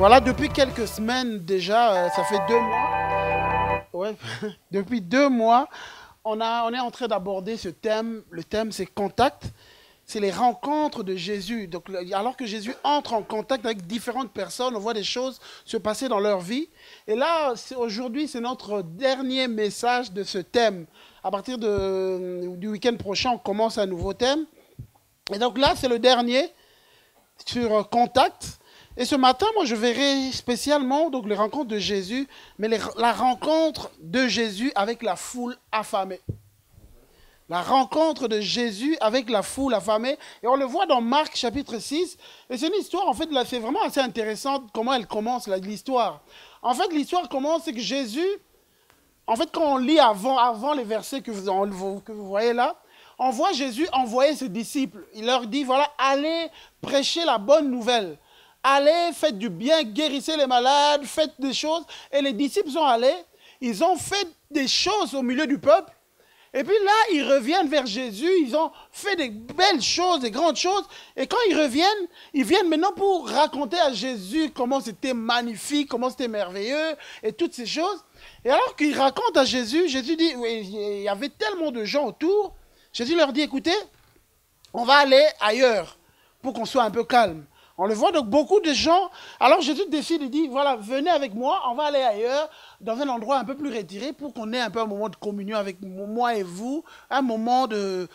Voilà, depuis quelques semaines déjà, ça fait 2 mois. Ouais, depuis 2 mois, on est en train d'aborder ce thème. Le thème, c'est contact. C'est les rencontres de Jésus. Donc, alors que Jésus entre en contact avec différentes personnes, on voit des choses se passer dans leur vie. Et là, aujourd'hui, c'est notre dernier message de ce thème. À partir du week-end prochain, on commence un nouveau thème. Et donc là, c'est le dernier sur contact. Et ce matin, moi, je verrai spécialement donc, les rencontres de Jésus, mais la rencontre de Jésus avec la foule affamée. La rencontre de Jésus avec la foule affamée. Et on le voit dans Marc chapitre 6. Et c'est une histoire, en fait, c'est vraiment assez intéressante comment elle commence, l'histoire. En fait, l'histoire commence, c'est que Jésus, en fait, quand on lit avant les versets que vous voyez là, on voit Jésus envoyer ses disciples. Il leur dit, voilà, allez prêcher la bonne nouvelle. Allez, faites du bien, guérissez les malades, faites des choses. Et les disciples sont allés, ils ont fait des choses au milieu du peuple. Et puis là, ils reviennent vers Jésus, ils ont fait des belles choses, des grandes choses. Et quand ils viennent maintenant pour raconter à Jésus comment c'était magnifique, comment c'était merveilleux, et toutes ces choses. Et alors qu'ils racontent à Jésus, Jésus dit, oui, il y avait tellement de gens autour. Jésus leur dit, écoutez, on va aller ailleurs pour qu'on soit un peu calme. On le voit donc beaucoup de gens. Alors Jésus décide, il dit, voilà, venez avec moi, on va aller ailleurs, dans un endroit un peu plus retiré, pour qu'on ait un peu un moment de communion avec moi et vous, un moment de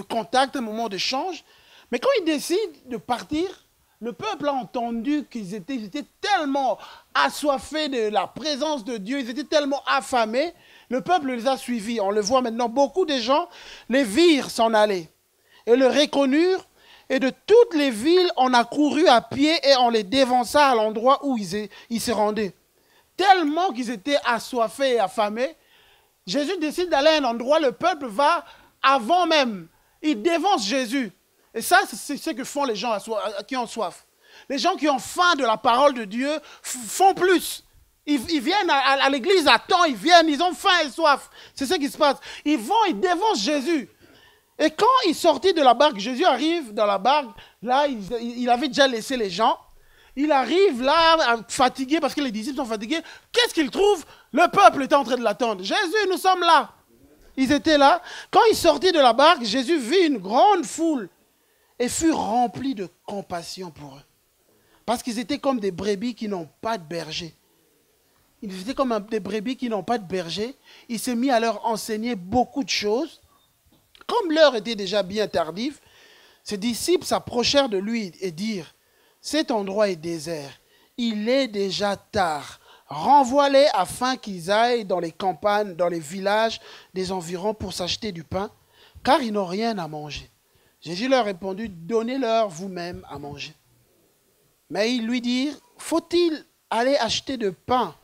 contact, un moment d'échange. Mais quand il décide de partir, le peuple a entendu qu'ils étaient tellement assoiffés de la présence de Dieu, ils étaient tellement affamés, le peuple les a suivis. On le voit maintenant, beaucoup de gens les virent s'en aller et le reconnurent. Et de toutes les villes, on a couru à pied et on les dévança à l'endroit où ils se rendaient. Tellement qu'ils étaient assoiffés et affamés, Jésus décide d'aller à un endroit, le peuple va avant même. Il dévance Jésus. Et ça, c'est ce que font les gens qui ont soif. Les gens qui ont faim de la parole de Dieu font plus. Ils viennent à l'église à temps, ils ont faim et soif. C'est ce qui se passe. Ils dévancent Jésus. Et quand il sortit de la barque, Jésus arrive dans la barque, là, il avait déjà laissé les gens. Il arrive là, fatigué, parce que les disciples sont fatigués. Qu'est-ce qu'il trouve? Le peuple était en train de l'attendre. Jésus, nous sommes là. Ils étaient là. Quand il sortit de la barque, Jésus vit une grande foule et fut rempli de compassion pour eux. Parce qu'ils étaient comme des brebis qui n'ont pas de berger. Ils étaient comme des brebis qui n'ont pas de berger. Il s'est mis à leur enseigner beaucoup de choses. Comme l'heure était déjà bien tardive, ses disciples s'approchèrent de lui et dirent, « Cet endroit est désert, il est déjà tard. Renvoie-les afin qu'ils aillent dans les campagnes, dans les villages des environs pour s'acheter du pain, car ils n'ont rien à manger. » Jésus leur répondit, « Donnez-leur vous-même à manger. » Mais ils lui dirent, « Faut-il aller acheter de pain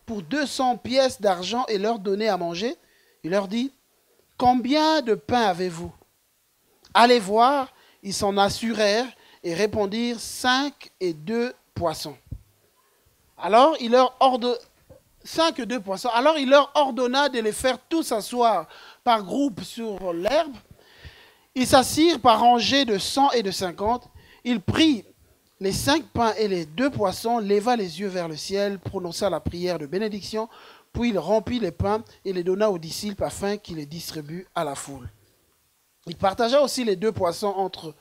pour 200 pièces d'argent et leur donner à manger ?» Il leur dit, « Combien de pain avez-vous? » Allez voir, ils s'en assurèrent et répondirent 5 et 2 poissons. Alors il leur ordonna 5 et 2 poissons. Alors il leur ordonna de les faire tous s'asseoir par groupe sur l'herbe. Ils s'assirent par rangées de 100 et de 50. Il prit les 5 pains et les 2 poissons, leva les yeux vers le ciel, prononça la prière de bénédiction. Puis il remplit les pains et les donna aux disciples afin qu'ils les distribuent à la foule. Il partagea aussi les 2 poissons entre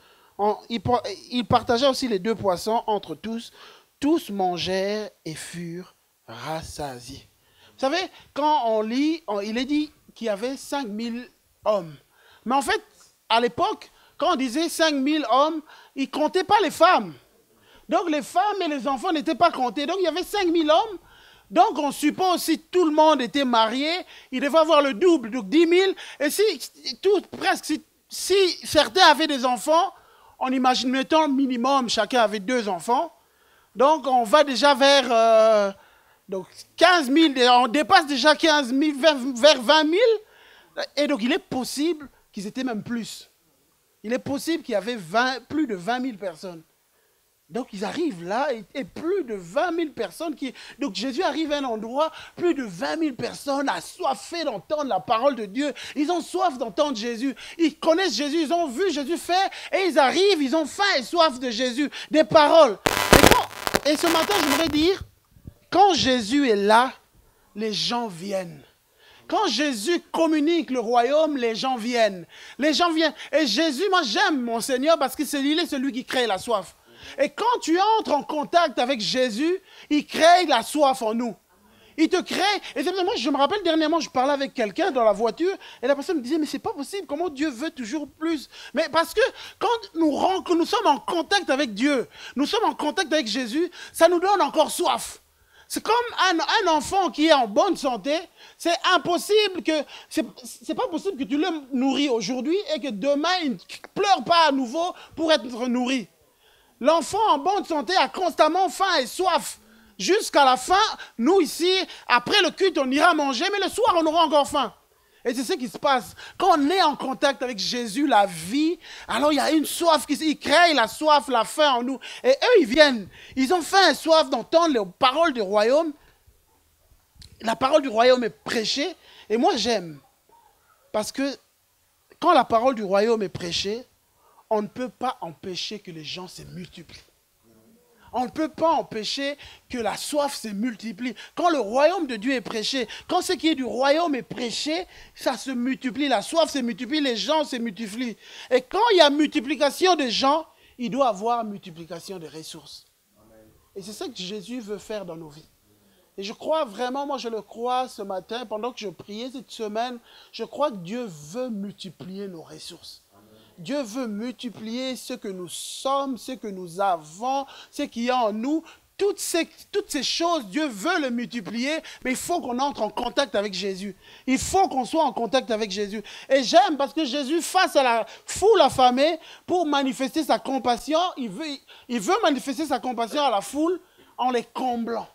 tous. Tous mangèrent et furent rassasiés. Vous savez, quand on lit, il est dit qu'il y avait 5000 hommes. Mais en fait, à l'époque, quand on disait 5000 hommes, ils ne comptaient pas les femmes. Donc les femmes et les enfants n'étaient pas comptés. Donc il y avait 5000 hommes. Donc, on suppose si tout le monde était marié, il devait avoir le double, donc 10 000. Et si certains avaient des enfants, on imagine, mettons, minimum, chacun avait 2 enfants. Donc, on va déjà vers 15 000, on dépasse déjà 15 000, vers 20 000. Et donc, il est possible qu'ils étaient même plus. Il est possible qu'il y avait plus de 20 000 personnes. Donc, ils arrivent là et plus de 20 000 personnes Donc, Jésus arrive à un endroit, plus de 20 000 personnes assoiffées d'entendre la parole de Dieu. Ils ont soif d'entendre Jésus. Ils connaissent Jésus, ils ont vu Jésus faire et ils arrivent, ils ont faim et soif de Jésus, des paroles. Et ce matin, j'aimerais dire, quand Jésus est là, les gens viennent. Quand Jésus communique le royaume, les gens viennent. Les gens viennent. Et Jésus, moi j'aime mon Seigneur parce qu'il est celui qui crée la soif. Et quand tu entres en contact avec Jésus, il crée la soif en nous. Il te crée. Et c'est pour ça, moi, je me rappelle dernièrement, je parlais avec quelqu'un dans la voiture, et la personne me disait, mais c'est pas possible, comment Dieu veut toujours plus? Mais parce que quand nous sommes en contact avec Dieu, nous sommes en contact avec Jésus, ça nous donne encore soif. C'est comme un enfant qui est en bonne santé, c'est impossible que, c'est pas possible que tu le nourris aujourd'hui et que demain, il ne pleure pas à nouveau pour être nourri. L'enfant en bonne santé a constamment faim et soif. Jusqu'à la fin, nous ici, après le culte, on ira manger, mais le soir, on aura encore faim. Et c'est ce qui se passe. Quand on est en contact avec Jésus, la vie, alors il y a une soif il crée la soif, la faim en nous. Et eux, ils viennent. Ils ont faim et soif d'entendre les paroles du royaume. La parole du royaume est prêchée. Et moi, j'aime. Parce que quand la parole du royaume est prêchée, on ne peut pas empêcher que les gens se multiplient. On ne peut pas empêcher que la soif se multiplie. Quand le royaume de Dieu est prêché, quand ce qui est du royaume est prêché, ça se multiplie. La soif se multiplie, les gens se multiplient. Et quand il y a multiplication des gens, il doit y avoir multiplication des ressources. Amen. Et c'est ça que Jésus veut faire dans nos vies. Et je crois vraiment, moi je le crois ce matin, pendant que je priais cette semaine, je crois que Dieu veut multiplier nos ressources. Dieu veut multiplier ce que nous sommes, ce que nous avons, ce qu'il y a en nous. Toutes ces choses, Dieu veut le multiplier, mais il faut qu'on entre en contact avec Jésus. Il faut qu'on soit en contact avec Jésus. Et j'aime parce que Jésus, face à la foule affamée, pour manifester sa compassion, il veut manifester sa compassion à la foule en les comblant.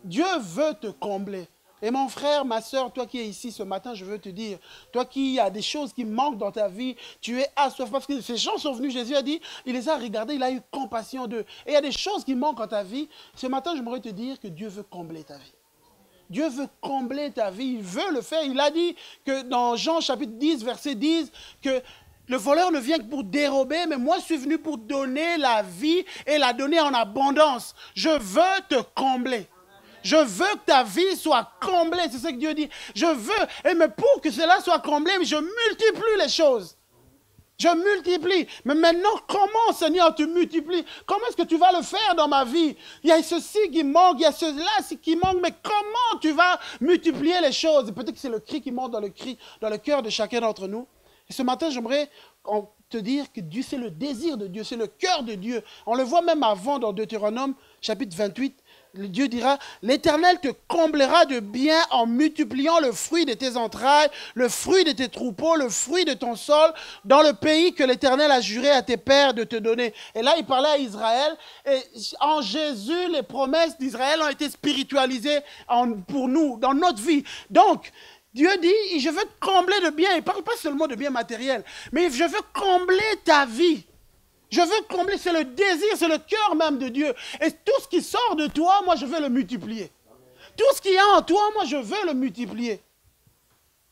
Dieu veut te combler. Et mon frère, ma soeur, toi qui es ici ce matin, je veux te dire, toi qui as des choses qui manquent dans ta vie, tu es assoiffé. Parce que ces gens sont venus, Jésus a dit, il les a regardés, il a eu compassion d'eux. Et il y a des choses qui manquent dans ta vie. Ce matin, j'aimerais te dire que Dieu veut combler ta vie. Dieu veut combler ta vie, il veut le faire. Il a dit que dans Jean chapitre 10, verset 10, que le voleur ne vient que pour dérober, mais moi je suis venu pour donner la vie et la donner en abondance. Je veux te combler. Je veux que ta vie soit comblée, c'est ce que Dieu dit. Je veux, mais pour que cela soit comblé, je multiplie les choses. Je multiplie. Mais maintenant, comment, Seigneur, tu multiplies? Comment est-ce que tu vas le faire dans ma vie? Il y a ceci qui manque, il y a cela qui manque, mais comment tu vas multiplier les choses? Peut-être que c'est le cri qui monte dans le cœur de chacun d'entre nous. Et ce matin, j'aimerais te dire que Dieu, c'est le désir de Dieu, c'est le cœur de Dieu. On le voit même avant dans Deutéronome, chapitre 28. Dieu dira, l'Éternel te comblera de bien en multipliant le fruit de tes entrailles, le fruit de tes troupeaux, le fruit de ton sol, dans le pays que l'Éternel a juré à tes pères de te donner. Et là, il parlait à Israël, et en Jésus, les promesses d'Israël ont été spiritualisées pour nous, dans notre vie. Donc, Dieu dit, je veux te combler de bien. Il ne parle pas seulement de bien matériel, mais je veux combler ta vie. Je veux combler, c'est le désir, c'est le cœur même de Dieu. Et tout ce qui sort de toi, moi je veux le multiplier. Amen. Tout ce qui est en toi, moi je veux le multiplier.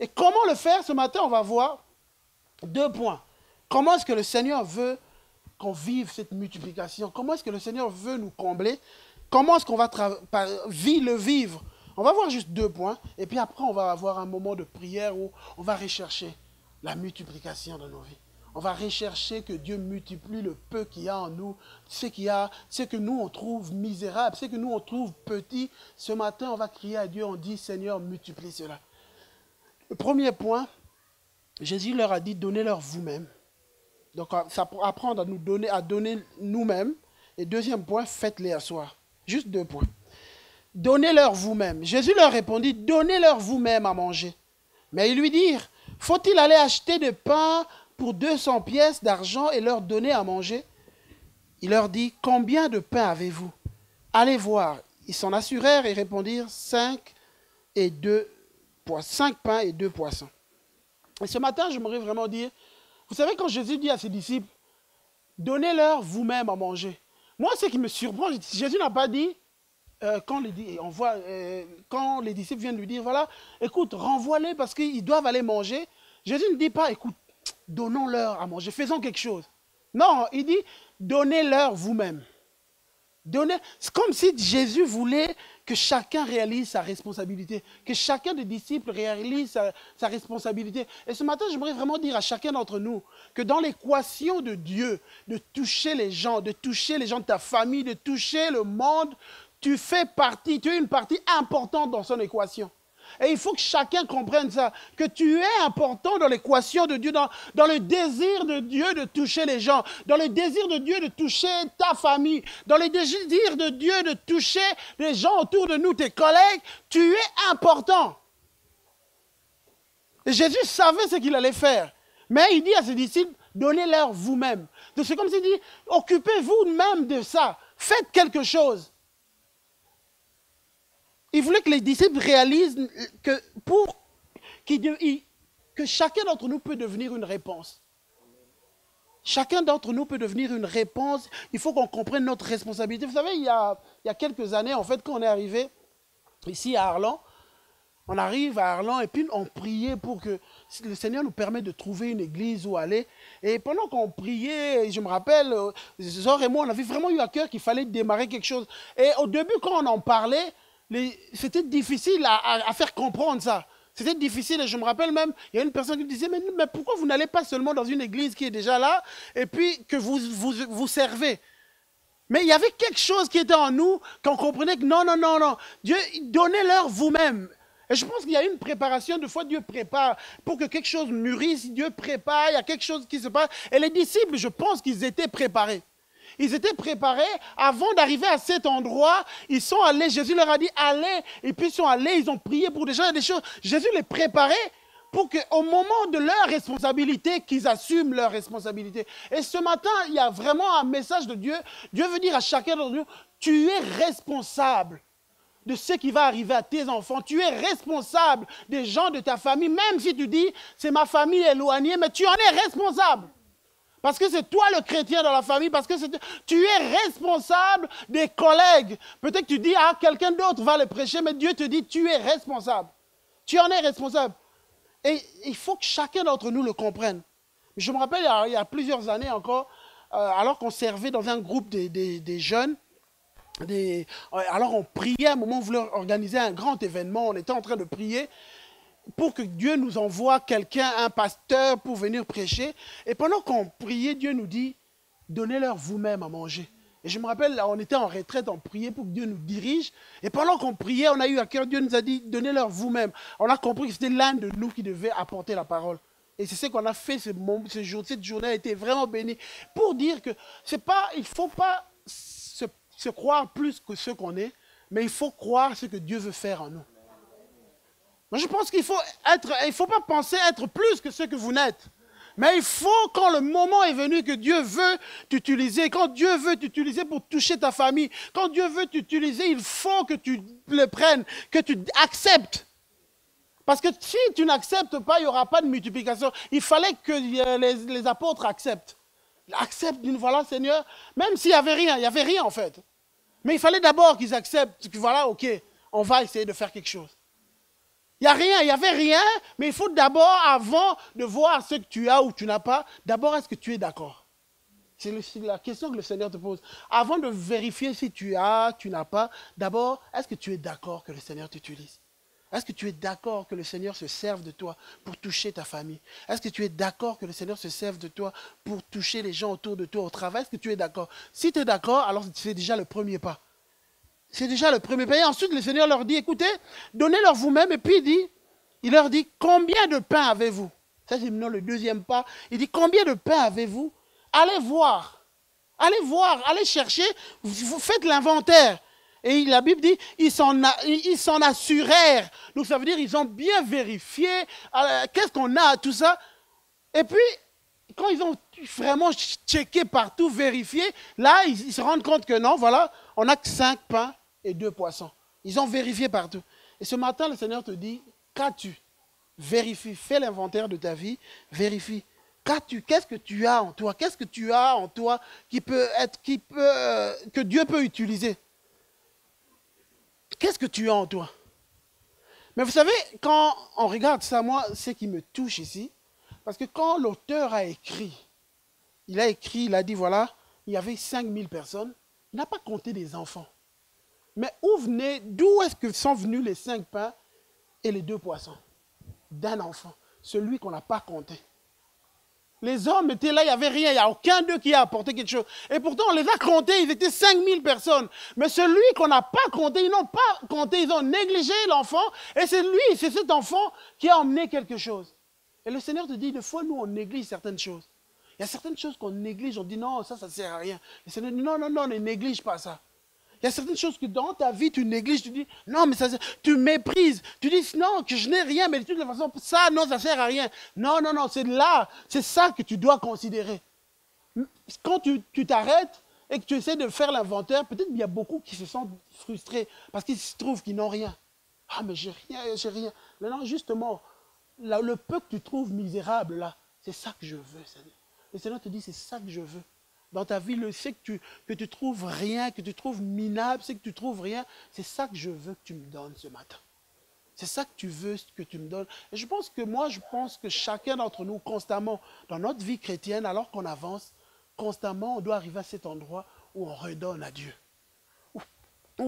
Et comment le faire? Ce matin, on va voir 2 points. Comment est-ce que le Seigneur veut qu'on vive cette multiplication? Comment est-ce que le Seigneur veut nous combler? Comment est-ce qu'on va le vivre? On va voir juste 2 points. Et puis après, on va avoir un moment de prière où on va rechercher la multiplication de nos vies. On va rechercher que Dieu multiplie le peu qu'il y a en nous, ce que nous on trouve misérable, ce que nous on trouve petit. Ce matin, on va crier à Dieu, on dit, Seigneur, multiplie cela. Le premier point, Jésus leur a dit, donnez-leur vous-même. Donc, ça pour apprendre à donner nous-mêmes. Et deuxième point, faites-les asseoir. Juste 2 points. Donnez-leur vous-même. Jésus leur répondit, donnez-leur vous-même à manger. Mais ils lui dirent, faut-il aller acheter des pains pour 200 pièces d'argent et leur donner à manger? Il leur dit, combien de pains avez-vous? Allez voir. Ils s'en assurèrent et répondirent, 5 pains et 2 poissons. Et ce matin, j'aimerais vraiment dire, vous savez quand Jésus dit à ses disciples, donnez-leur vous-même à manger. Moi, ce qui me surprend, Jésus n'a pas dit, quand les disciples viennent lui dire, voilà, écoute, renvoie-les parce qu'ils doivent aller manger. Jésus ne dit pas, écoute, donnons-leur à manger, faisons quelque chose. Non, il dit, donnez-leur vous-même. C'est comme si Jésus voulait que chacun réalise sa responsabilité, que chacun des disciples réalise sa responsabilité. Et ce matin, j'aimerais vraiment dire à chacun d'entre nous que dans l'équation de Dieu, de toucher les gens de ta famille, de toucher le monde, tu es une partie importante dans son équation. Et il faut que chacun comprenne ça, que tu es important dans l'équation de Dieu, dans le désir de Dieu de toucher les gens, dans le désir de Dieu de toucher ta famille, dans le désir de Dieu de toucher les gens autour de nous, tes collègues. Tu es important. Et Jésus savait ce qu'il allait faire. Mais il dit à ses disciples, donnez-leur vous-même. Donc c'est comme s'il dit, occupez-vous même de ça. Faites quelque chose. Il voulait que les disciples réalisent que chacun d'entre nous peut devenir une réponse. Chacun d'entre nous peut devenir une réponse. Il faut qu'on comprenne notre responsabilité. Vous savez, il y a quelques années, en fait, quand on est arrivé ici à Arlan, on arrive à Arlan et puis on priait pour que le Seigneur nous permette de trouver une église où aller. Et pendant qu'on priait, je me rappelle, Zor et moi, on avait vraiment eu à cœur qu'il fallait démarrer quelque chose. Et au début, quand on en parlait, c'était difficile à faire comprendre ça. C'était difficile et je me rappelle même, il y a une personne qui me disait, mais pourquoi vous n'allez pas seulement dans une église qui est déjà là et puis que vous servez? Mais il y avait quelque chose qui était en nous, qu'on comprenait que non. Dieu, donnez-leur vous-même. Et je pense qu'il y a une préparation, des fois Dieu prépare pour que quelque chose mûrisse, Dieu prépare, il y a quelque chose qui se passe. Et les disciples, je pense qu'ils étaient préparés. Ils étaient préparés avant d'arriver à cet endroit. Ils sont allés, Jésus leur a dit allez. Et puis ils sont allés, ils ont prié pour des gens, des choses. Jésus les préparait pour qu'au moment de leur responsabilité, qu'ils assument leur responsabilité. Et ce matin, il y a vraiment un message de Dieu. Dieu veut dire à chacun d'entre nous, tu es responsable de ce qui va arriver à tes enfants. Tu es responsable des gens de ta famille, même si tu dis, c'est ma famille éloignée, mais tu en es responsable. Parce que c'est toi le chrétien dans la famille, parce que tu es responsable des collègues. Peut-être que tu dis, quelqu'un d'autre va le prêcher, mais Dieu te dit, tu es responsable. Tu en es responsable. Et il faut que chacun d'entre nous le comprenne. Je me rappelle, il y a plusieurs années encore, alors qu'on servait dans un groupe des jeunes, alors on priait, à un moment, on voulait organiser un grand événement, on était en train de prier, pour que Dieu nous envoie quelqu'un, un pasteur, pour venir prêcher. Et pendant qu'on priait, Dieu nous dit, donnez-leur vous-même à manger. Et je me rappelle, on était en retraite, on priait pour que Dieu nous dirige. Et pendant qu'on priait, on a eu à cœur, Dieu nous a dit, donnez-leur vous-même. On a compris que c'était l'un de nous qui devait apporter la parole. Et c'est ce qu'on a fait ce jour. Cette journée a été vraiment bénie. Pour dire que il ne faut pas se croire plus que ce qu'on est, mais il faut croire ce que Dieu veut faire en nous. Moi, je pense qu'il faut pas penser être plus que ce que vous n'êtes. Mais il faut, quand le moment est venu que Dieu veut t'utiliser, quand Dieu veut t'utiliser pour toucher ta famille, quand Dieu veut t'utiliser, il faut que tu le prennes, que tu acceptes. Parce que si tu n'acceptes pas, il n'y aura pas de multiplication. Il fallait que les apôtres acceptent. Acceptent, voilà Seigneur, même s'il n'y avait rien en fait. Mais il fallait d'abord qu'ils acceptent, que voilà, ok, on va essayer de faire quelque chose. Il n'y avait rien, mais il faut d'abord, avant de voir ce que tu as ou tu n'as pas, d'abord, est-ce que tu es d'accord? C'est la question que le Seigneur te pose. Avant de vérifier si tu as, tu n'as pas, d'abord, est-ce que tu es d'accord que le Seigneur t'utilise? Est-ce que tu es d'accord que le Seigneur se serve de toi pour toucher ta famille? Est-ce que tu es d'accord que le Seigneur se serve de toi pour toucher les gens autour de toi au travail? Est-ce que tu es d'accord? Si tu es d'accord, alors c'est déjà le premier pas. C'est déjà le premier pas. Et ensuite, le Seigneur leur dit, écoutez, donnez-leur vous-même. Et puis il leur dit, combien de pain avez-vous? Ça, c'est maintenant le deuxième pas. Il dit, combien de pain avez-vous? Allez voir, allez chercher, vous faites l'inventaire. Et la Bible dit, ils s'en assurèrent. Donc ça veut dire, ils ont bien vérifié, qu'est-ce qu'on a, tout ça. Et puis, quand ils ont vraiment checké partout, vérifié, là, ils se rendent compte que non, voilà, on n'a que 5 pains et 2 poissons. Ils ont vérifié partout. Et ce matin, le Seigneur te dit, qu'as-tu? Vérifie, fais l'inventaire de ta vie, vérifie. Qu'as-tu? Qu'est-ce que tu as en toi? Qu'est-ce que tu as en toi que Dieu peut utiliser? Qu'est-ce que tu as en toi? Mais vous savez, quand on regarde ça, moi, ce qui me touche ici, parce que quand l'auteur a écrit, il a dit, voilà, il y avait 5000 personnes, Il n'a pas compté des enfants. Mais d'où est-ce que sont venus les 5 pains et les 2 poissons? D'un enfant, celui qu'on n'a pas compté. Les hommes étaient là, il n'y avait rien, il n'y a aucun d'eux qui a apporté quelque chose. Et pourtant, on les a comptés, ils étaient 5000 personnes. Mais celui qu'on n'a pas compté, ils n'ont pas compté, ils ont négligé l'enfant. Et c'est cet enfant qui a emmené quelque chose. Et le Seigneur te dit, des fois, nous, on néglige certaines choses. Il y a certaines choses qu'on néglige, on dit non, ça ne sert à rien. Le Seigneur dit non, ne néglige pas ça. Il y a certaines choses que dans ta vie, tu négliges, tu dis, non, mais ça, tu méprises. Tu dis, non, que je n'ai rien, mais de toute façon, ça, non, ça ne sert à rien. Non, c'est ça que tu dois considérer. Quand tu t'arrêtes et que tu essaies de faire l'inventaire, peut-être qu'il y a beaucoup qui se sentent frustrés parce qu'ils se trouvent qu'ils n'ont rien. Ah, mais j'ai rien. Maintenant, justement, le peu que tu trouves misérable, là, c'est ça que je veux, Seigneur. Le Seigneur te dit, c'est ça que je veux. Dans ta vie, le fait que tu trouves rien, que tu trouves minable, c'est que tu trouves rien, c'est ça que je veux que tu me donnes ce matin. C'est ça que tu veux que tu me donnes. Et je pense que chacun d'entre nous, constamment, dans notre vie chrétienne, alors qu'on avance, constamment, on doit arriver à cet endroit où on redonne à Dieu. Où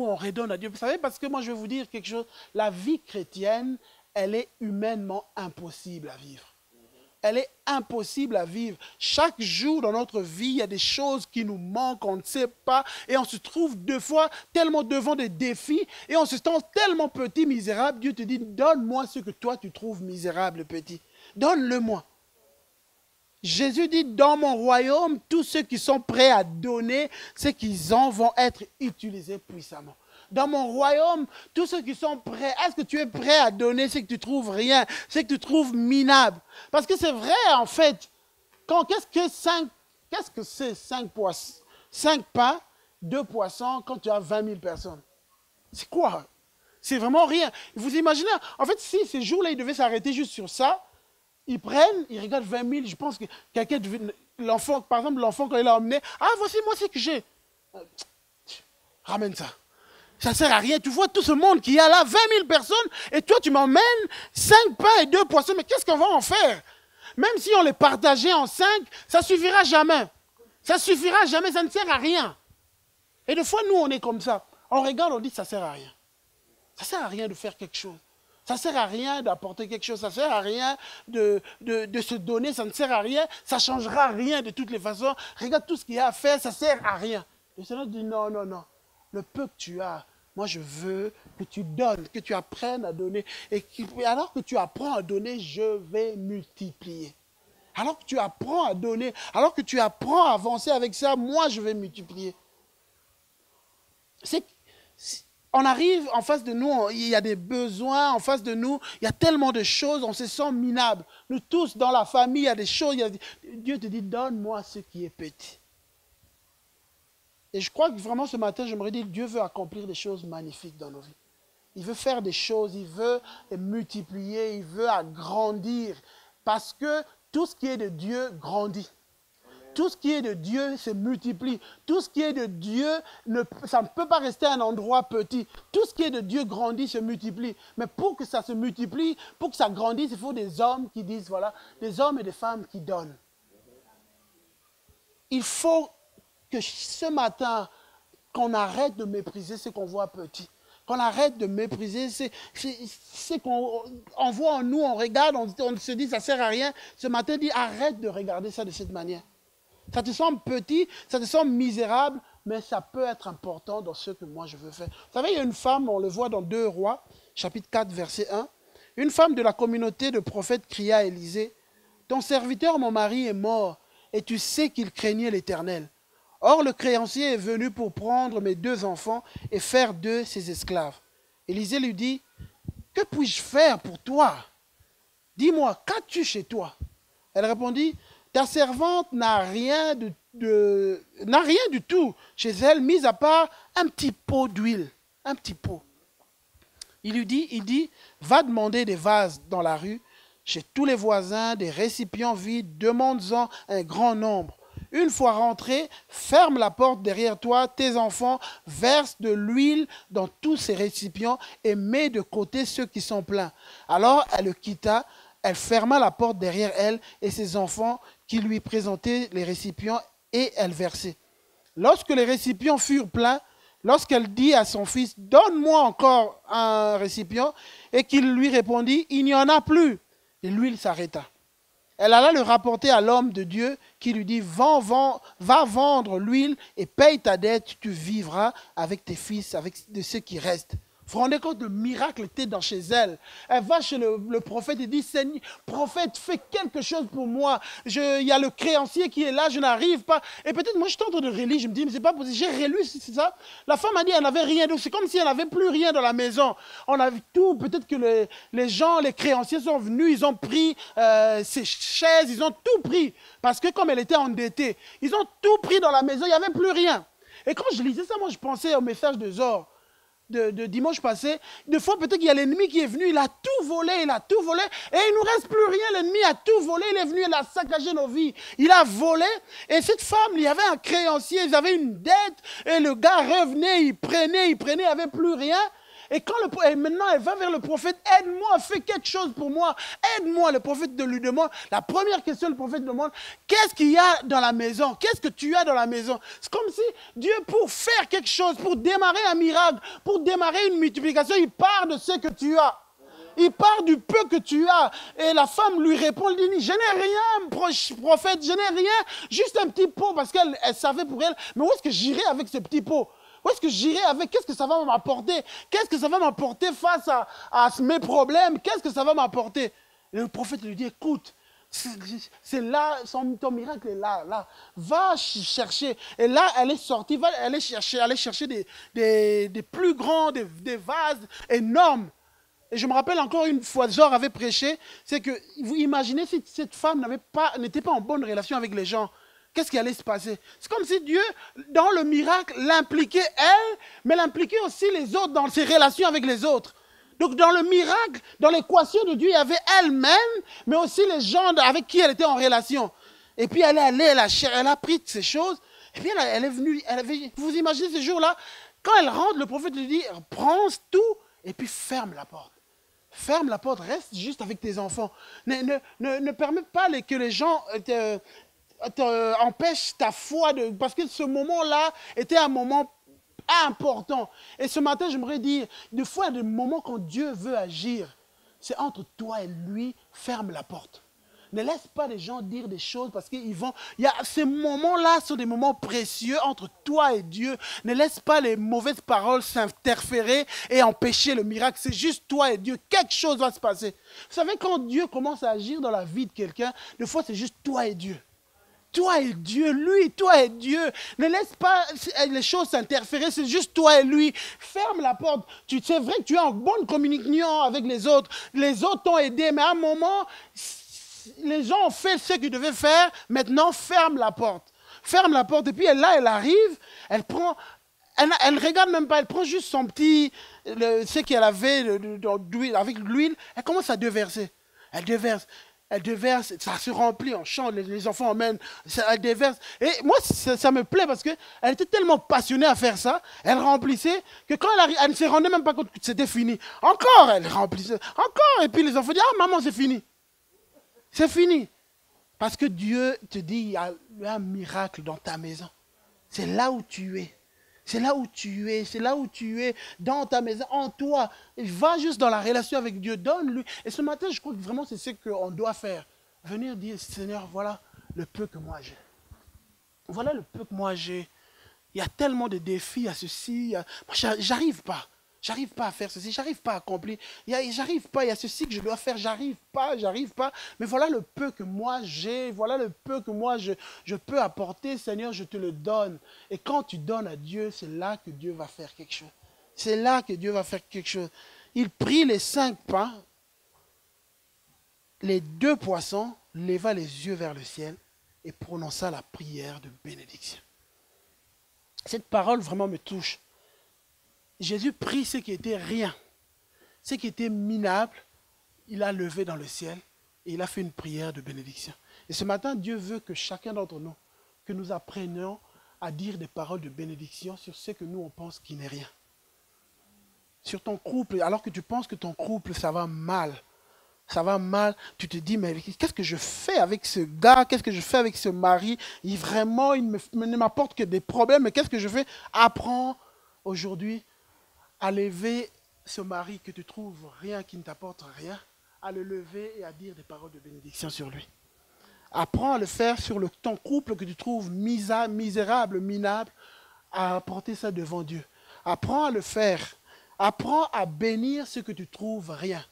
on redonne à Dieu. Vous savez, parce que moi, je vais vous dire quelque chose. La vie chrétienne, elle est humainement impossible à vivre. Elle est impossible à vivre. Chaque jour dans notre vie, il y a des choses qui nous manquent, on ne sait pas, et on se trouve deux fois tellement devant des défis, et on se sent tellement petit, misérable. Dieu te dit, donne-moi ce que toi tu trouves misérable, petit. Donne-le-moi. Jésus dit, dans mon royaume, tous ceux qui sont prêts à donner, ce qu'ils ont vont être utilisés puissamment. Dans mon royaume, tous ceux qui sont prêts, est-ce que tu es prêt à donner ce que tu trouves rien, ce que tu trouves minable? Parce que c'est vrai, en fait, qu'est-ce que c'est 5 pains, 2 poissons quand tu as 20 000 personnes? C'est quoi? C'est vraiment rien. Vous imaginez, en fait, si ces jours-là, ils devaient s'arrêter juste sur ça, ils regardent 20 000, je pense que quelqu'un, l'enfant, par exemple, l'enfant, quand il a emmené, ah, voici moi ce que j'ai. Ramène ça. Ça ne sert à rien. Tu vois tout ce monde qui est là, 20 000 personnes, et toi, tu m'emmènes 5 pains et 2 poissons. Mais qu'est-ce qu'on va en faire? Même si on les partageait en 5, ça ne suffira jamais. Ça ne suffira jamais, ça ne sert à rien. Et des fois, nous, on est comme ça. On regarde, on dit, ça ne sert à rien. Ça ne sert à rien de faire quelque chose. Ça ne sert à rien d'apporter quelque chose. Ça ne sert à rien de se donner. Ça ne sert à rien. Ça ne changera rien de toutes les façons. Regarde tout ce qu'il y a à faire, ça ne sert à rien. Le Seigneur dit, non. Le peu que tu as, moi, je veux que tu donnes, que tu apprennes à donner. Et alors que tu apprends à donner, je vais multiplier. Alors que tu apprends à donner, alors que tu apprends à avancer avec ça, moi, je vais multiplier. On arrive en face de nous, il y a des besoins en face de nous, il y a tellement de choses, on se sent minable. Nous tous, dans la famille, il y a des choses, Dieu te dit, donne-moi ce qui est petit. Et je crois que vraiment ce matin, j'aimerais dire que Dieu veut accomplir des choses magnifiques dans nos vies. Il veut faire des choses, il veut multiplier, il veut agrandir. Parce que tout ce qui est de Dieu grandit. Tout ce qui est de Dieu se multiplie. Tout ce qui est de Dieu, ça ne peut pas rester un endroit petit. Tout ce qui est de Dieu grandit, se multiplie. Mais pour que ça se multiplie, pour que ça grandisse, il faut des hommes qui disent, voilà, des hommes et des femmes qui donnent. Il faut que ce matin, qu'on arrête de mépriser ce qu'on voit petit. Qu'on arrête de mépriser ce qu'on voit en nous, on regarde, on se dit ça ne sert à rien. Ce matin, dit arrête de regarder ça de cette manière. Ça te semble petit, ça te semble misérable, mais ça peut être important dans ce que moi je veux faire. Vous savez, il y a une femme, on le voit dans 2 Rois, chapitre 4, verset 1. Une femme de la communauté de prophètes cria à Élisée, « Ton serviteur, mon mari, est mort, et tu sais qu'il craignait l'Éternel. Or, le créancier est venu pour prendre mes 2 enfants et faire d'eux ses esclaves. » Élisée lui dit, « Que puis-je faire pour toi? Dis-moi, qu'as-tu chez toi? » Elle répondit, « Ta servante n'a rien du tout chez elle, mis à part un petit pot d'huile. » Un petit pot. Il dit, « Va demander des vases dans la rue, chez tous les voisins, des récipients vides, demande-en un grand nombre. Une fois rentré, ferme la porte derrière toi, tes enfants, verse de l'huile dans tous ces récipients et mets de côté ceux qui sont pleins. » Alors elle le quitta, elle ferma la porte derrière elle et ses enfants qui lui présentaient les récipients et elle versait. Lorsque les récipients furent pleins, lorsqu'elle dit à son fils, donne-moi encore un récipient, et qu'il lui répondit, il n'y en a plus. Et l'huile s'arrêta. Elle alla le rapporter à l'homme de Dieu qui lui dit, va vendre l'huile et paye ta dette, tu vivras avec tes fils, avec de ceux qui restent. Vous vous rendez compte, le miracle était dans chez elle. Elle va chez le prophète et dit, Seigneur, prophète, fais quelque chose pour moi. Il y a le créancier qui est là, je n'arrive pas. Et peut-être moi je suis en train de relire, je me dis, mais c'est pas possible, j'ai relu, c'est ça. La femme a dit, elle n'avait rien d'autre. C'est comme si elle n'avait plus rien dans la maison. On avait tout, peut-être que les gens, les créanciers sont venus, ils ont pris ses chaises, ils ont tout pris. Parce que comme elle était endettée, ils ont tout pris dans la maison, il n'y avait plus rien. Et quand je lisais ça, moi je pensais au message de Zor. De dimanche passé, des fois peut-être qu'il y a l'ennemi qui est venu, il a tout volé, et il ne nous reste plus rien, l'ennemi a tout volé, il est venu, il a saccagé nos vies, il a volé, et cette femme, il y avait un créancier, ils avaient une dette, et le gars revenait, il prenait, il n'y avait plus rien, et maintenant elle va vers le prophète, aide-moi, fais quelque chose pour moi, aide-moi, le prophète lui demande, la première question le prophète demande, qu'est-ce qu'il y a dans la maison, qu'est-ce que tu as dans la maison? C'est comme si Dieu, pour faire quelque chose, pour démarrer un miracle, pour démarrer une multiplication, il part de ce que tu as. Il part du peu que tu as. Et la femme lui répond, elle dit, je n'ai rien, prophète, je n'ai rien, juste un petit pot, parce qu'elle savait pour elle, mais où est-ce que j'irai avec ce petit pot? Où est-ce que j'irai avec? Qu'est-ce que ça va m'apporter? Qu'est-ce que ça va m'apporter face à mes problèmes? Qu'est-ce que ça va m'apporter? Et le prophète lui dit, écoute, c'est là, ton miracle est là, là. Va chercher. Et là, elle est sortie, va aller chercher des plus grands, des vases énormes. Et je me rappelle encore une fois, Zor avait prêché, c'est que, vous imaginez si cette femme n'était pas en bonne relation avec les gens. Qu'est-ce qui allait se passer? C'est comme si Dieu, dans le miracle, l'impliquait elle, mais l'impliquait aussi les autres dans ses relations avec les autres. Donc dans le miracle, dans l'équation de Dieu, il y avait elle-même, mais aussi les gens avec qui elle était en relation. Et puis elle est allée, elle a pris ces choses, et puis elle est venue, vous imaginez ce jour-là, quand elle rentre, le prophète lui dit, prends tout, et puis ferme la porte. Ferme la porte, reste juste avec tes enfants. Ne permets pas que les gens empêche ta foi, parce que ce moment-là était un moment important. Et ce matin, j'aimerais dire, des fois, il y a des moments quand Dieu veut agir, c'est entre toi et lui, ferme la porte. Ne laisse pas les gens dire des choses parce qu'ils vont... Ces moments-là sont des moments précieux entre toi et Dieu. Ne laisse pas les mauvaises paroles s'interférer et empêcher le miracle. C'est juste toi et Dieu. Quelque chose va se passer. Vous savez, quand Dieu commence à agir dans la vie de quelqu'un, des fois, c'est juste toi et Dieu. Toi et Dieu, lui, toi et Dieu. Ne laisse pas les choses s'interférer, c'est juste toi et lui. Ferme la porte. C'est vrai que tu es en bonne communication avec les autres. Les autres t'ont aidé, mais à un moment, les gens ont fait ce qu'ils devaient faire. Maintenant, ferme la porte. Ferme la porte. Et puis là, elle arrive, elle prend... Elle ne regarde même pas, elle prend juste son petit... ce qu'elle avait avec l'huile, elle commence à déverser. Elle déverse, ça se remplit, on chante, les enfants emmènent, elle déverse. Et moi, ça me plaît parce qu'elle était tellement passionnée à faire ça, elle remplissait, que quand elle arrive, elle ne se rendait même pas compte que c'était fini. Encore, elle remplissait, encore. Et puis les enfants disent, ah maman, c'est fini. C'est fini. Parce que Dieu te dit, il y a un miracle dans ta maison. C'est là où tu es. C'est là où tu es, c'est là où tu es, dans ta maison, en toi. Va juste dans la relation avec Dieu, donne-lui. Et ce matin, je crois que vraiment c'est ce qu'on doit faire. Venir dire, Seigneur, voilà le peu que moi j'ai. Voilà le peu que moi j'ai. Il y a tellement de défis à ceci. Moi, j'arrive pas. J'arrive pas à faire ceci, j'arrive pas à accomplir. J'arrive pas, il y a ceci que je dois faire, j'arrive pas. Mais voilà le peu que moi j'ai, voilà le peu que moi je peux apporter, Seigneur, je te le donne. Et quand tu donnes à Dieu, c'est là que Dieu va faire quelque chose. C'est là que Dieu va faire quelque chose. Il prit les 5 pains, les 2 poissons, leva les yeux vers le ciel et prononça la prière de bénédiction. Cette parole vraiment me touche. Jésus prit ce qui était rien, ce qui était minable, il a levé dans le ciel et il a fait une prière de bénédiction. Et ce matin, Dieu veut que chacun d'entre nous, que nous apprenions à dire des paroles de bénédiction sur ce que nous on pense qui n'est rien. Sur ton couple, alors que tu penses que ton couple, ça va mal. ça va mal, tu te dis, mais qu'est-ce que je fais avec ce gars, qu'est-ce que je fais avec ce mari, vraiment, ne m'apporte que des problèmes, mais qu'est-ce que je fais? Apprends aujourd'hui à lever ce mari que tu trouves rien, qui ne t'apporte rien, à le lever et à dire des paroles de bénédiction sur lui. Apprends à le faire sur ton couple que tu trouves misérable, minable, à apporter ça devant Dieu. Apprends à le faire. Apprends à bénir ce que tu trouves rien.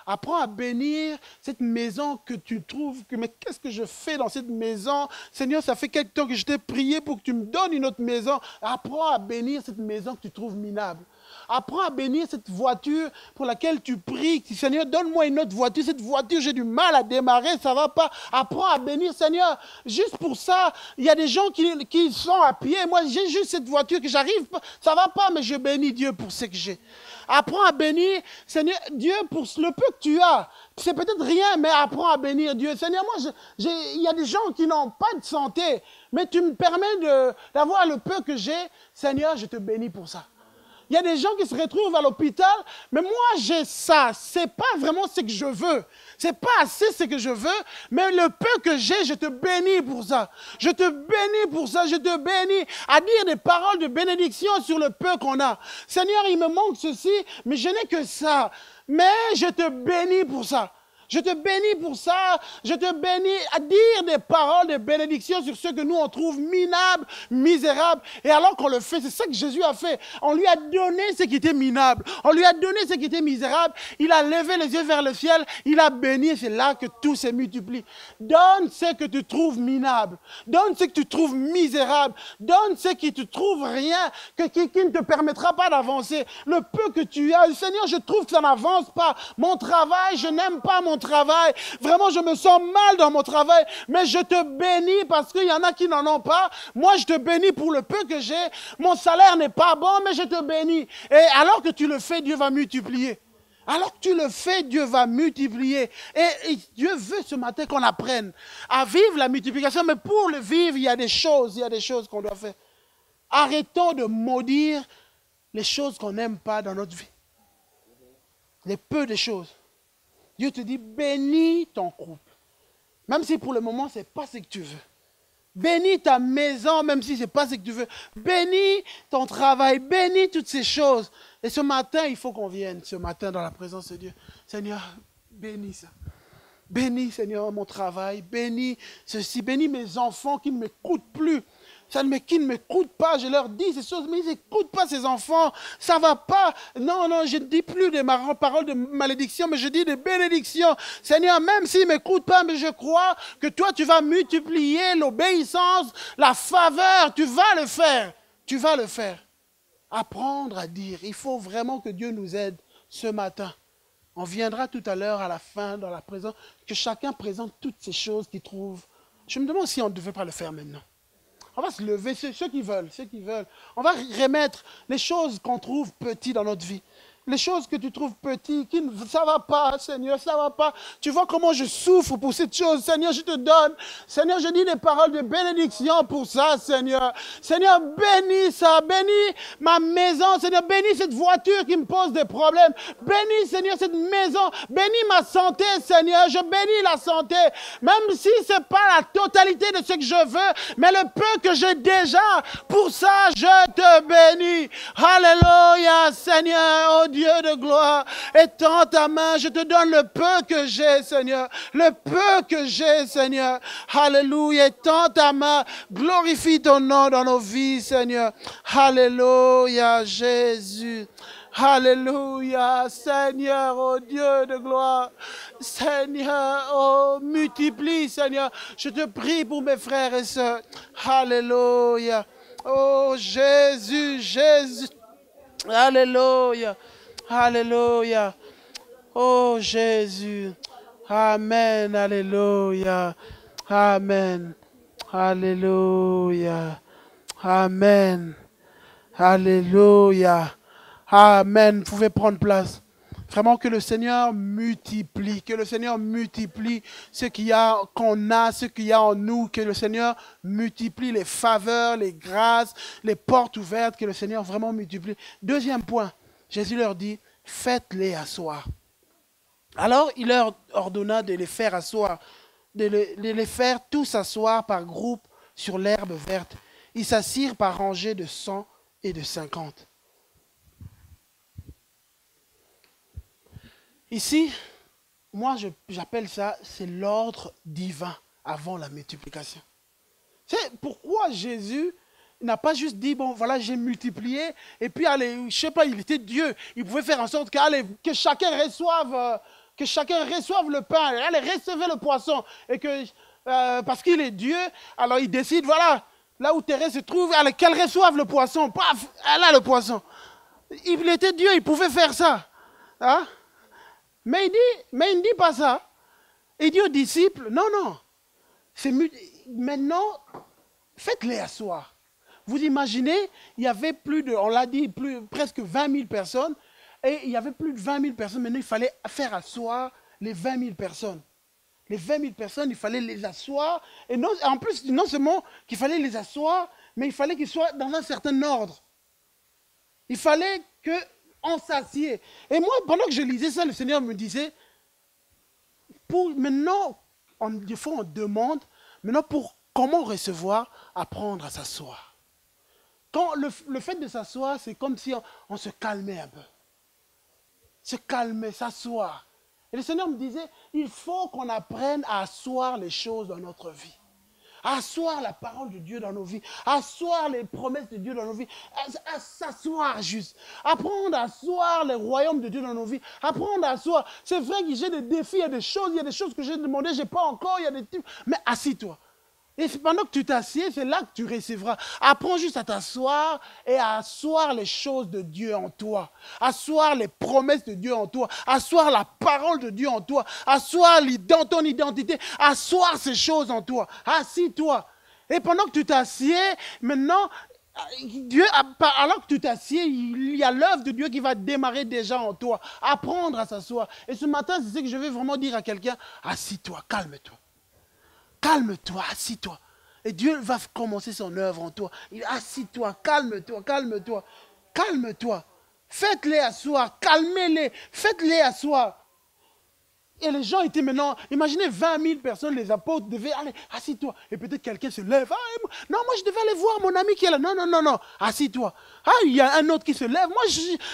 Apprends à bénir cette maison que tu trouves, mais qu'est-ce que je fais dans cette maison? Seigneur, ça fait quelque temps que je t'ai prié pour que tu me donnes une autre maison. Apprends à bénir cette maison que tu trouves minable. Apprends à bénir cette voiture pour laquelle tu pries. Seigneur, donne-moi une autre voiture. Cette voiture, j'ai du mal à démarrer, ça ne va pas. Apprends à bénir, Seigneur. Juste pour ça, il y a des gens qui sont à pied. Moi, j'ai juste cette voiture que j'arrive pas. Ça ne va pas, mais je bénis Dieu pour ce que j'ai. Apprends à bénir, Seigneur, Dieu pour le peu que tu as. C'est peut-être rien, mais apprends à bénir Dieu. Seigneur, moi, il y a des gens qui n'ont pas de santé, mais tu me permets d'avoir le peu que j'ai. Seigneur, je te bénis pour ça. Il y a des gens qui se retrouvent à l'hôpital, mais moi j'ai ça. C'est pas vraiment ce que je veux. C'est pas assez ce que je veux, mais le peu que j'ai, je te bénis pour ça. Je te bénis pour ça. Je te bénis à dire des paroles de bénédiction sur le peu qu'on a. Seigneur, il me manque ceci, mais je n'ai que ça. Mais je te bénis pour ça. Je te bénis pour ça. Je te bénis à dire des paroles de bénédiction sur ceux que nous on trouve minables, misérables. Et alors qu'on le fait, c'est ça que Jésus a fait. On lui a donné ce qui était minable. On lui a donné ce qui était misérable. Il a levé les yeux vers le ciel. Il a béni. C'est là que tout s'est multiplié. Donne ce que tu trouves minable. Donne ce que tu trouves misérable. Donne ce qui te trouve rien, qui ne te permettra pas d'avancer. Le peu que tu as. Seigneur, je trouve que ça n'avance pas. Mon travail, je n'aime pas mon travail. Vraiment, je me sens mal dans mon travail. Mais je te bénis parce qu'il y en a qui n'en ont pas. Moi, je te bénis pour le peu que j'ai. Mon salaire n'est pas bon, mais je te bénis. Et alors que tu le fais, Dieu va multiplier. Alors que tu le fais, Dieu va multiplier. Et Dieu veut ce matin qu'on apprenne à vivre la multiplication. Mais pour le vivre, il y a des choses qu'on doit faire. Arrêtons de maudire les choses qu'on n'aime pas dans notre vie. Les peu de choses. Dieu te dit, bénis ton couple. Même si pour le moment, ce n'est pas ce que tu veux. Bénis ta maison, même si ce n'est pas ce que tu veux. Bénis ton travail, bénis toutes ces choses. Et ce matin, il faut qu'on vienne, ce matin, dans la présence de Dieu. Seigneur, bénis ça. Bénis, Seigneur, mon travail. Bénis ceci. Bénis mes enfants qui ne m'écoutent plus. Qui ne m'écoutent pas, je leur dis ces choses, mais ils n'écoutent pas ces enfants, ça ne va pas. Non, je ne dis plus des paroles de malédiction, mais je dis des bénédictions. Seigneur, même s'ils ne m'écoutent pas, mais je crois que toi, tu vas multiplier l'obéissance, la faveur, tu vas le faire. Tu vas le faire. Apprendre à dire, il faut vraiment que Dieu nous aide ce matin. On viendra tout à l'heure, à la fin, dans la présence, que chacun présente toutes ces choses qu'il trouve. Je me demande si on ne devait pas le faire maintenant. On va se lever, ceux qui veulent. On va remettre les choses qu'on trouve petites dans notre vie. Les choses que tu trouves petites, ça ne va pas, Seigneur, ça ne va pas. Tu vois comment je souffre pour cette chose, Seigneur, je te donne. Seigneur, je dis des paroles de bénédiction pour ça, Seigneur. Seigneur, bénis ça, bénis ma maison, Seigneur, bénis cette voiture qui me pose des problèmes. Bénis, Seigneur, cette maison, bénis ma santé, Seigneur, je bénis la santé. Même si ce n'est pas la totalité de ce que je veux, mais le peu que j'ai déjà, pour ça, je te bénis. Alléluia, Seigneur, oh Dieu de gloire, étends ta main, je te donne le peu que j'ai, Seigneur, le peu que j'ai, Seigneur, alléluia, étends ta main, glorifie ton nom dans nos vies, Seigneur, alléluia, Jésus, alléluia, Seigneur, oh Dieu de gloire, Seigneur, oh multiplie, Seigneur, je te prie pour mes frères et sœurs, alléluia, oh Jésus, Jésus, alléluia, alléluia. Oh Jésus. Amen. Alléluia. Amen. Alléluia. Amen. Alléluia. Amen. Vous pouvez prendre place. Vraiment que le Seigneur multiplie, ce qu'on a, ce qu'il y a en nous, que le Seigneur multiplie les faveurs, les grâces, les portes ouvertes, que le Seigneur vraiment multiplie. Deuxième point, Jésus leur dit, faites-les asseoir. Alors il leur ordonna de les faire asseoir, de les faire tous asseoir par groupe sur l'herbe verte. Ils s'assirent par rangées de 100 et de 50. Ici, moi j'appelle ça, c'est l'ordre divin avant la multiplication. C'est pourquoi Jésus n'a pas juste dit, bon voilà, j'ai multiplié, et puis allez, je sais pas, il était Dieu. Il pouvait faire en sorte que chacun reçoive le pain, allez, recevez le poisson. Et que, parce qu'il est Dieu, alors il décide, voilà, là où Thérèse se trouve, allez, qu'elle reçoive le poisson. Paf, elle a le poisson. Il était Dieu, il pouvait faire ça. Hein? Mais il ne dit pas ça. Il dit aux disciples, non, non, maintenant, faites-les asseoir. Vous imaginez, il y avait on l'a dit, presque 20 000 personnes, et il y avait plus de 20 000 personnes. Maintenant, il fallait faire asseoir les 20 000 personnes. Les 20 000 personnes, il fallait les asseoir. Et non, en plus, non seulement qu'il fallait les asseoir, mais il fallait qu'ils soient dans un certain ordre. Il fallait qu'on s'assied. Et moi, pendant que je lisais ça, le Seigneur me disait, maintenant, des fois on demande, maintenant pour comment recevoir, apprendre à s'asseoir. Quand le fait de s'asseoir, c'est comme si on se calmait un peu. Se calmer, s'asseoir. Et le Seigneur me disait, il faut qu'on apprenne à asseoir les choses dans notre vie. À asseoir la parole de Dieu dans nos vies. À asseoir les promesses de Dieu dans nos vies. À s'asseoir juste. Apprendre à asseoir le royaume de Dieu dans nos vies. Apprendre à asseoir. C'est vrai que j'ai des défis, il y a des choses que j'ai demandées, je n'ai pas encore, il y a des trucs. Mais assis-toi. Et pendant que tu t'assieds, c'est là que tu recevras. Apprends juste à t'asseoir et à asseoir les choses de Dieu en toi. Asseoir les promesses de Dieu en toi. Asseoir la parole de Dieu en toi. Asseoir ton identité. Asseoir ces choses en toi. Assis-toi. Et pendant que tu t'assieds, maintenant, Dieu, alors que tu t'assieds, il y a l'œuvre de Dieu qui va démarrer déjà en toi. Apprendre à s'asseoir. Et ce matin, c'est ce que je vais vraiment dire à quelqu'un. Assis-toi, calme-toi. Calme-toi, assis-toi. Et Dieu va commencer son œuvre en toi. Assis-toi, calme-toi, calme-toi, calme-toi. Faites-les asseoir, calmez-les, faites-les asseoir. Et les gens étaient maintenant, imaginez 20 000 personnes, les apôtres devaient aller, assis-toi. Et peut-être quelqu'un se lève. Ah, non, moi je devais aller voir mon ami qui est là. Non, non, non, non, assis-toi. Ah, il y a un autre qui se lève. Moi,